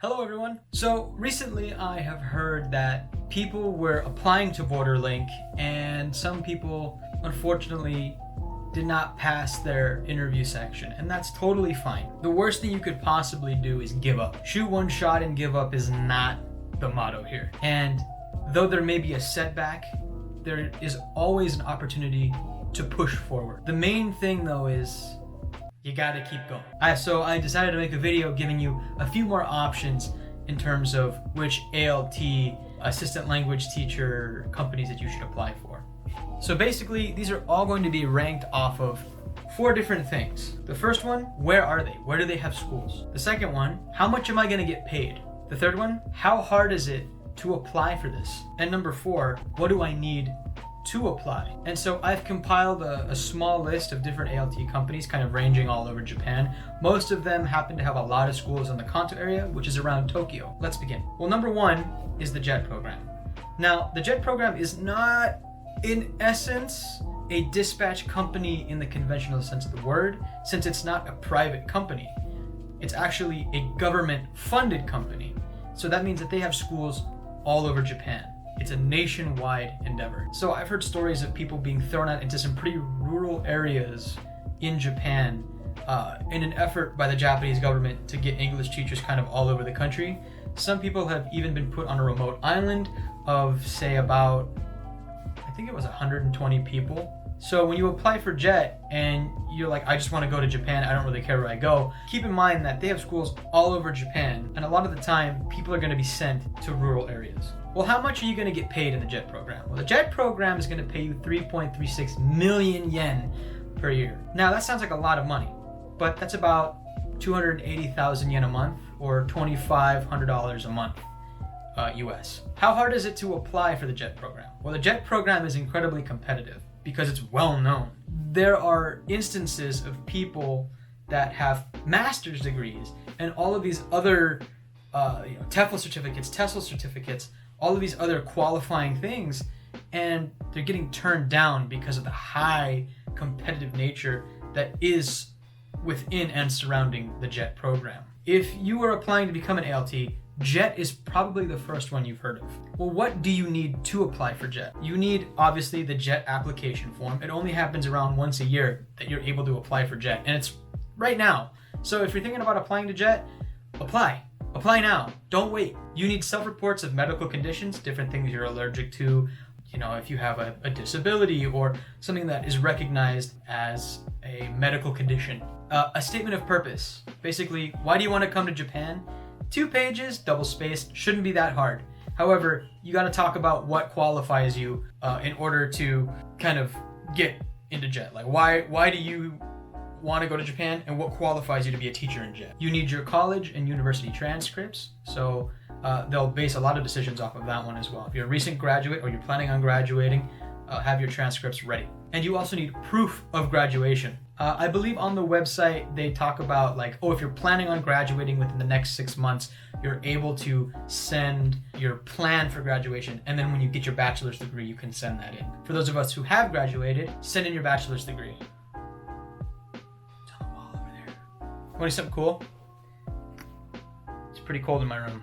Hello everyone. So recently I have heard that people were applying to Borderlink and some people unfortunately did not pass their interview section, and that's totally fine. The worst thing you could possibly do is give up. Shoot one shot and give up is not the motto here. And though there may be a setback, there is always an opportunity to push forward. The main thing though is you gotta keep going. So I decided to make a video giving you a few more options in terms of which ALT, assistant language teacher companies that you should apply for. So basically, these are all going to be ranked off of 4 different things. The first one, where are they? Where do they have schools? The second one, how much am I gonna get paid? The third one, how hard is it to apply for this? And number 4, what do I need to apply? And so I've compiled a small list of different ALT companies kind of ranging all over Japan. Most of them happen to have a lot of schools in the Kanto area, which is around Tokyo. Let's begin. Well, number 1 is the JET program. Now, the JET program is not, in essence, a dispatch company in the conventional sense of the word, since it's not a private company. It's actually a government-funded company. So that means that they have schools all over Japan. It's a nationwide endeavor. So I've heard stories of people being thrown out into some pretty rural areas in Japan in an effort by the Japanese government to get English teachers kind of all over the country. Some people have even been put on a remote island of, say, about, I think it was 120 people. So when you apply for JET and you're like, I just want to go to Japan, I don't really care where I go, keep in mind that they have schools all over Japan, and a lot of the time people are going to be sent to rural areas. Well, how much are you going to get paid in the JET program? Well, the JET program is going to pay you 3.36 million yen per year. Now, that sounds like a lot of money, but that's about 280,000 yen a month, or $2,500 a month US. How hard is it to apply for the JET program? Well, the JET program is incredibly competitive because it's well known. There are instances of people that have master's degrees and all of these other TEFL certificates, TESOL certificates, all of these other qualifying things, and they're getting turned down because of the high competitive nature that is within and surrounding the JET program. If you are applying to become an ALT, JET is probably the first one you've heard of. Well, what do you need to apply for JET? You need, obviously, the JET application form. It only happens around once a year that you're able to apply for JET, and it's right now. So if you're thinking about applying to JET, apply. Apply now. Don't wait. You need self-reports of medical conditions, different things you're allergic to, if you have a disability or something that is recognized as a medical condition. A statement of purpose. Basically, why do you want to come to Japan? 2 pages, double-spaced, shouldn't be that hard. However, you got to talk about what qualifies you in order to kind of get into JET. Like, why do you want to go to Japan, and what qualifies you to be a teacher in JET? You need your college and university transcripts, so they'll base a lot of decisions off of that one as well. If you're a recent graduate or you're planning on graduating, have your transcripts ready. And you also need proof of graduation. I believe on the website they talk about if you're planning on graduating within the next 6 months, you're able to send your plan for graduation, and then when you get your bachelor's degree, you can send that in. For those of us who have graduated, send in your bachelor's degree. It's on the wall over there. Want to see something cool? It's pretty cold in my room.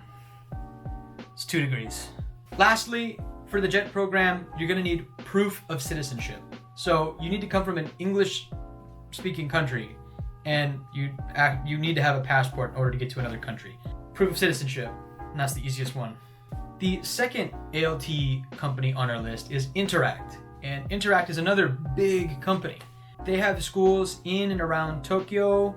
It's 2 degrees. Lastly, for the JET program, you're going to need proof of citizenship. So you need to come from an English-speaking country, and you need to have a passport in order to get to another country. Proof of citizenship, and that's the easiest one. The second ALT company on our list is Interac, and Interac is another big company. They have schools in and around Tokyo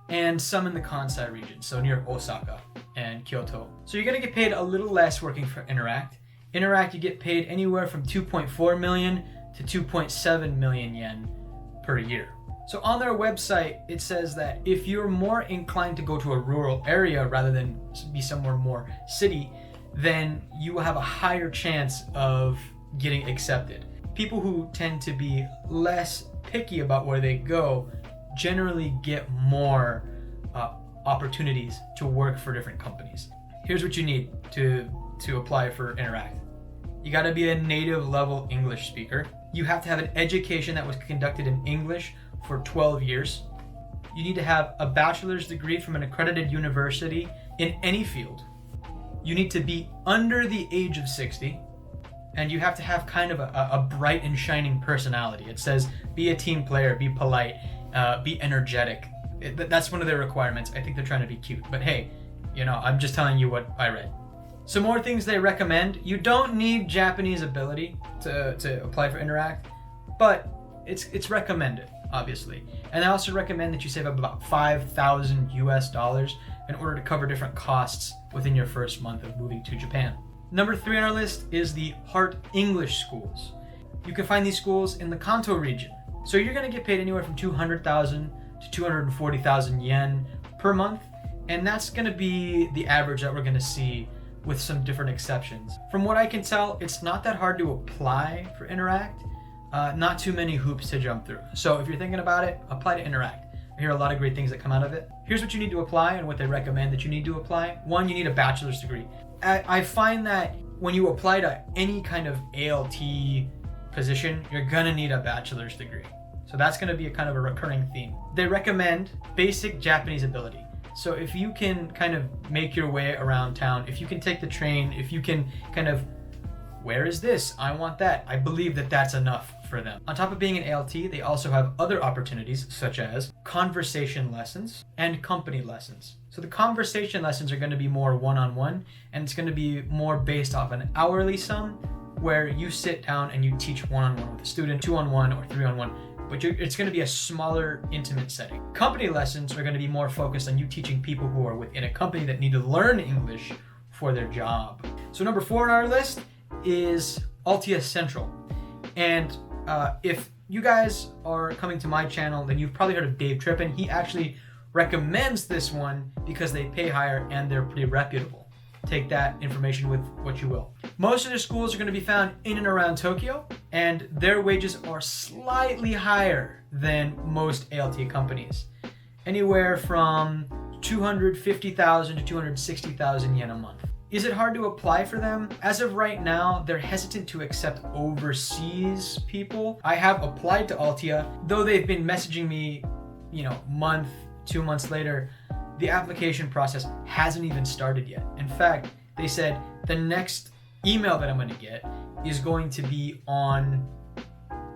and some in the Kansai region, so near Osaka and Kyoto. So you're going to get paid a little less working for Interac. Interac, you get paid anywhere from 2.4 million to 2.7 million yen per year. So on their website, it says that if you're more inclined to go to a rural area rather than be somewhere more city, then you will have a higher chance of getting accepted. People who tend to be less picky about where they go generally get more opportunities to work for different companies. Here's what you need to apply for Interac. You got to be a native level English speaker. You have to have an education that was conducted in English for 12 years. You need to have a bachelor's degree from an accredited university in any field. You need to be under the age of 60, and you have to have kind of a bright and shining personality. It says be a team player, be polite, be energetic. That's one of their requirements. I think they're trying to be cute, but hey, I'm just telling you what I read. Some more things they recommend. You don't need Japanese ability to apply for Interac, but it's recommended, obviously. And they also recommend that you save up about $5,000 US in order to cover different costs within your first month of moving to Japan. Number 3 on our list is the Heart English schools. You can find these schools in the Kanto region. So you're going to get paid anywhere from 200,000 to 240,000 yen per month, and that's going to be the average that we're going to see with some different exceptions. From what I can tell, it's not that hard to apply for Interac. Not too many hoops to jump through. So if you're thinking about it, apply to Interac. I hear a lot of great things that come out of it. Here's what you need to apply and what they recommend that you need to apply. 1, you need a bachelor's degree. I find that when you apply to any kind of ALT position, you're gonna need a bachelor's degree. So that's gonna be a kind of a recurring theme. They recommend basic Japanese ability. So if you can kind of make your way around town, if you can take the train, if you can kind of, where is this? I want that. I believe that that's enough for them. On top of being an ALT, they also have other opportunities such as conversation lessons and company lessons. So the conversation lessons are going to be more one-on-one, and it's going to be more based off an hourly sum where you sit down and you teach one-on-one with a student, 2-on-1 or 3-on-1, but it's going to be a smaller, intimate setting. Company lessons are going to be more focused on you teaching people who are within a company that need to learn English for their job. So number 4 on our list is Altia Central. And if you guys are coming to my channel, then you've probably heard of Dave Trippin. He actually recommends this one because they pay higher and they're pretty reputable. Take that information with what you will. Most of the schools are going to be found in and around Tokyo, and their wages are slightly higher than most ALT companies. Anywhere from 250,000 to 260,000 yen a month. Is it hard to apply for them? As of right now, they're hesitant to accept overseas people. I have applied to Altia, though they've been messaging me, month, 2 months later. The application process hasn't even started yet. In fact, they said the next email that I'm going to get is going to be on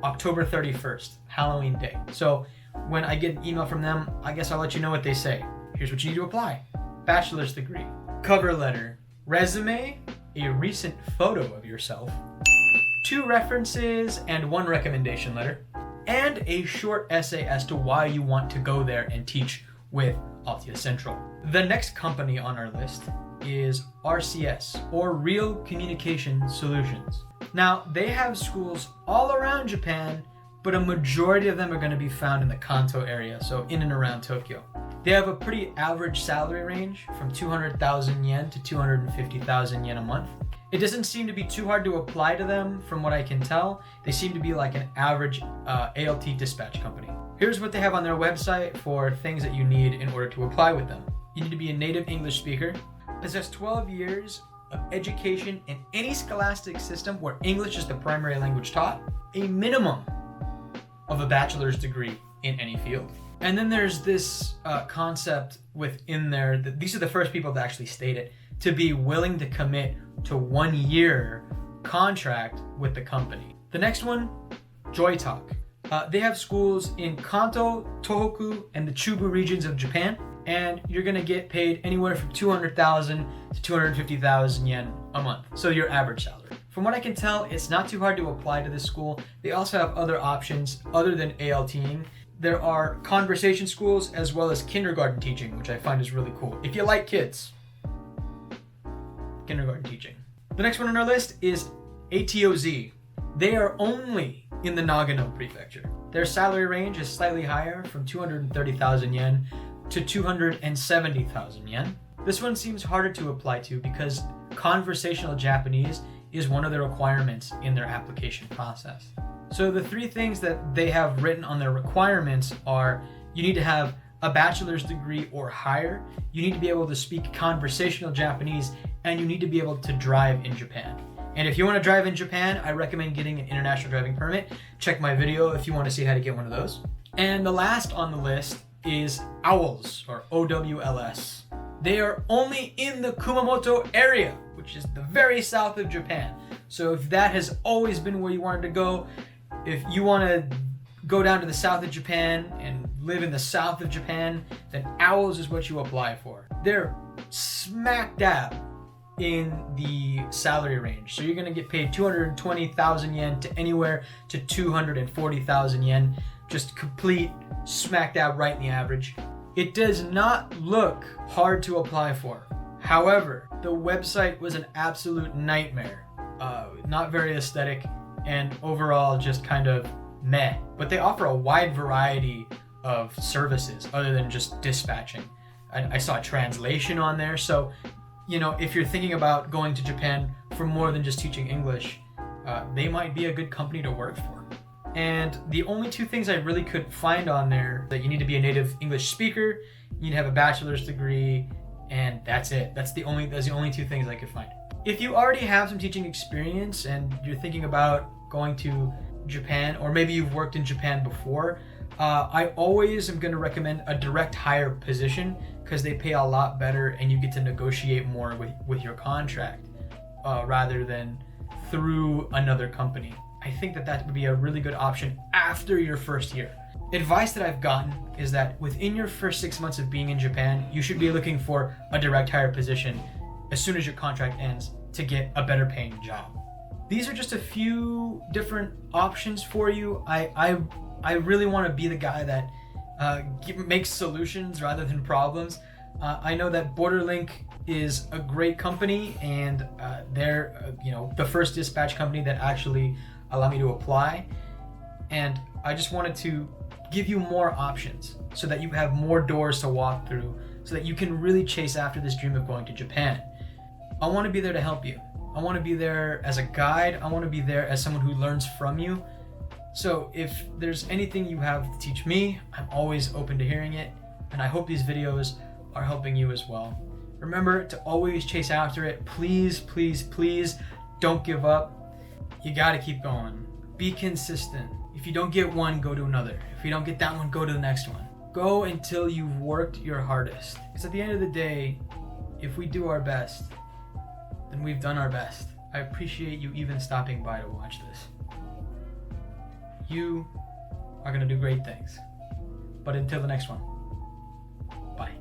October 31st, Halloween day. So when I get an email from them, I guess I'll let you know what they say. Here's what you need to apply. Bachelor's degree, cover letter, resume, a recent photo of yourself, 2 references and 1 recommendation letter, and a short essay as to why you want to go there and teach with Altia Central. The next company on our list is RCS, or Real Communication Solutions. Now, they have schools all around Japan, but a majority of them are going to be found in the Kanto area, so in and around Tokyo. They have a pretty average salary range from 200,000 yen to 250,000 yen a month. It doesn't seem to be too hard to apply to them from what I can tell. They seem to be like an average ALT dispatch company. Here's what they have on their website for things that you need in order to apply with them. You need to be a native English speaker, possess 12 years of education in any scholastic system where English is the primary language taught, a minimum of a bachelor's degree in any field. And then there's this concept within there that these are the first people to actually state it, to be willing to commit to 1 year contract with the company. The next one, Joytalk. They have schools in Kanto, Tohoku, and the Chubu regions of Japan, and you're gonna get paid anywhere from 200,000 to 250,000 yen a month. So your average salary. From what I can tell, it's not too hard to apply to this school. They also have other options other than ALTing. There are conversation schools as well as kindergarten teaching, which I find is really cool. If you like kids, kindergarten teaching. The next one on our list is AtoZ. They are only in the Nagano prefecture. Their salary range is slightly higher, from 230,000 yen to 270,000 yen. This one seems harder to apply to because conversational Japanese is one of the requirements in their application process. So the 3 things that they have written on their requirements are: you need to have a bachelor's degree or higher, you need to be able to speak conversational Japanese, and you need to be able to drive in Japan. And if you want to drive in Japan, I recommend getting an international driving permit. Check my video if you want to see how to get one of those. And the last on the list is OWLS, or OWLS. They are only in the Kumamoto area, which is the very south of Japan. So if that has always been where you wanted to go, if you want to go down to the south of Japan and live in the south of Japan, then AtoZ is what you apply for. They're smack dab in the salary range. So you're going to get paid 220,000 yen to anywhere to 240,000 yen. Just complete smack dab right in the average. It does not look hard to apply for. However, the website was an absolute nightmare. Not very aesthetic, and overall just kind of meh. But they offer a wide variety of services other than just dispatching. I saw translation on there, so if you're thinking about going to Japan for more than just teaching English, they might be a good company to work for. And the only two things I really could find on there, that you need to be a native English speaker, you need to have a bachelor's degree, and that's it. That's the only two things I could find. If you already have some teaching experience and you're thinking about going to Japan, or maybe you've worked in Japan before, I always am going to recommend a direct hire position because they pay a lot better and you get to negotiate more with your contract rather than through another company. I think that would be a really good option after your first year. Advice that I've gotten is that within your first 6 months of being in Japan, you should be looking for a direct hire position as soon as your contract ends to get a better paying job. These are just a few different options for you. I really want to be the guy that makes solutions rather than problems. I know that Borderlink is a great company, and they're the first dispatch company that actually allowed me to apply. And I just wanted to give you more options so that you have more doors to walk through, so that you can really chase after this dream of going to Japan. I want to be there to help you. I want to be there as a guide. I want to be there as someone who learns from you. So if there's anything you have to teach me, I'm always open to hearing it. And I hope these videos are helping you as well. Remember to always chase after it. Please, please, please don't give up. You got to keep going. Be consistent. If you don't get one, go to another. If you don't get that one, go to the next one. Go until you've worked your hardest. Because at the end of the day, if we do our best, then we've done our best. I appreciate you even stopping by to watch this. You are going to do great things. But until the next one, bye.